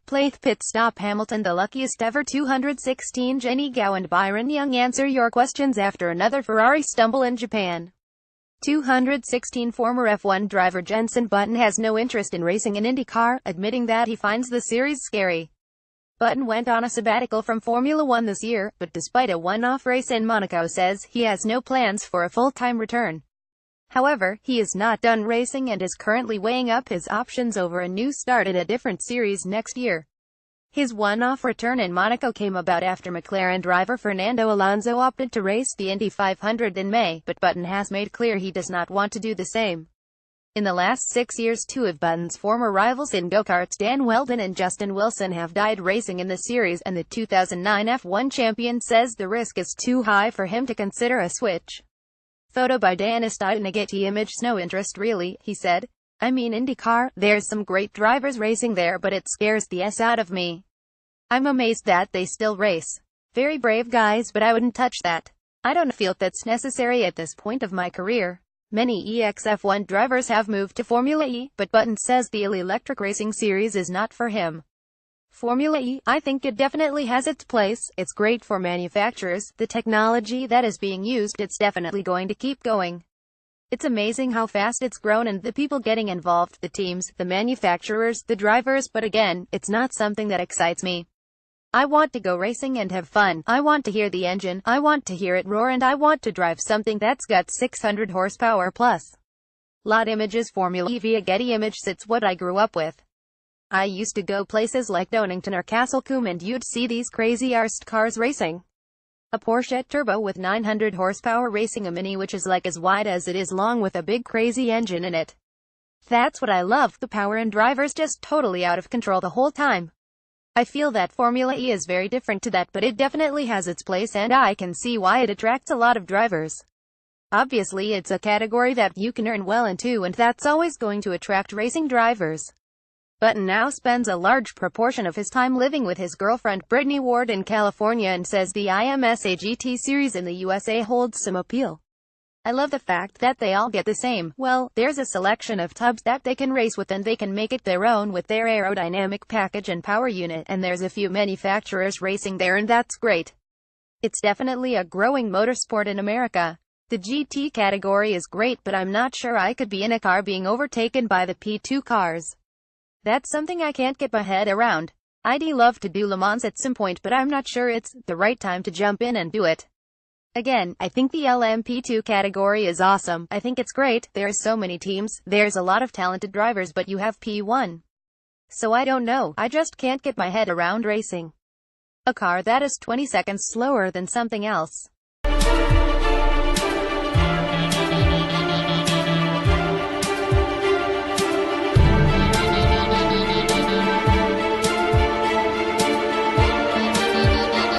playThe pit stop Hamilton the luckiest ever 216 Jenny Gow and Byron Young answer your questions after another Ferrari stumble in Japan. 216 Former F1 driver Jenson Button has no interest in racing in IndyCar, admitting that he finds the series scary. Button went on a sabbatical from Formula One this year, but despite a one-off race in Monaco says he has no plans for a full-time return. However, he is not done racing and is currently weighing up his options over a new start in a different series next year. His one-off return in Monaco came about after McLaren driver Fernando Alonso opted to race the Indy 500 in May, but Button has made clear he does not want to do the same. In the last 6 years, two of Button's former rivals in go-karts, Dan Wheldon and Justin Wilson, have died racing in the series, and the 2009 F1 champion says the risk is too high for him to consider a switch. Photo by Danis in a Getty image. No interest really, he said. I mean IndyCar, there's some great drivers racing there, but it scares the S out of me. I'm amazed that they still race. Very brave guys, but I wouldn't touch that. I don't feel that's necessary at this point of my career. Many ex-F1 drivers have moved to Formula E, but Button says the electric racing series is not for him. Formula E, I think it definitely has its place. It's great for manufacturers. The technology that is being used, it's definitely going to keep going. It's amazing how fast it's grown and the people getting involved, the teams, the manufacturers, the drivers, but again, it's not something that excites me. I want to go racing and have fun. I want to hear the engine, I want to hear it roar, and I want to drive something that's got 600 horsepower plus. Lot images. Formula E via Getty Images. It's what I grew up with. I used to go places like Donington or Castlecombe and you'd see these crazy arced cars racing. A Porsche Turbo with 900 horsepower racing a Mini which is like as wide as it is long with a big crazy engine in it. That's what I love, the power, and drivers just totally out of control the whole time. I feel that Formula E is very different to that, but it definitely has its place and I can see why it attracts a lot of drivers. Obviously it's a category that you can earn well into, and that's always going to attract racing drivers. Button now spends a large proportion of his time living with his girlfriend Brittany Ward in California and says the IMSA GT series in the USA holds some appeal. I love the fact that they all get the same. Well, there's a selection of tubs that they can race with and they can make it their own with their aerodynamic package and power unit, and there's a few manufacturers racing there and that's great. It's definitely a growing motorsport in America. The GT category is great, but I'm not sure I could be in a car being overtaken by the P2 cars. That's something I can't get my head around. I'd love to do Le Mans at some point, but I'm not sure it's the right time to jump in and do it. Again, I think the LMP2 category is awesome. I think it's great. There's so many teams, there's a lot of talented drivers, but you have P1. So I don't know, I just can't get my head around racing a car that is 20 seconds slower than something else.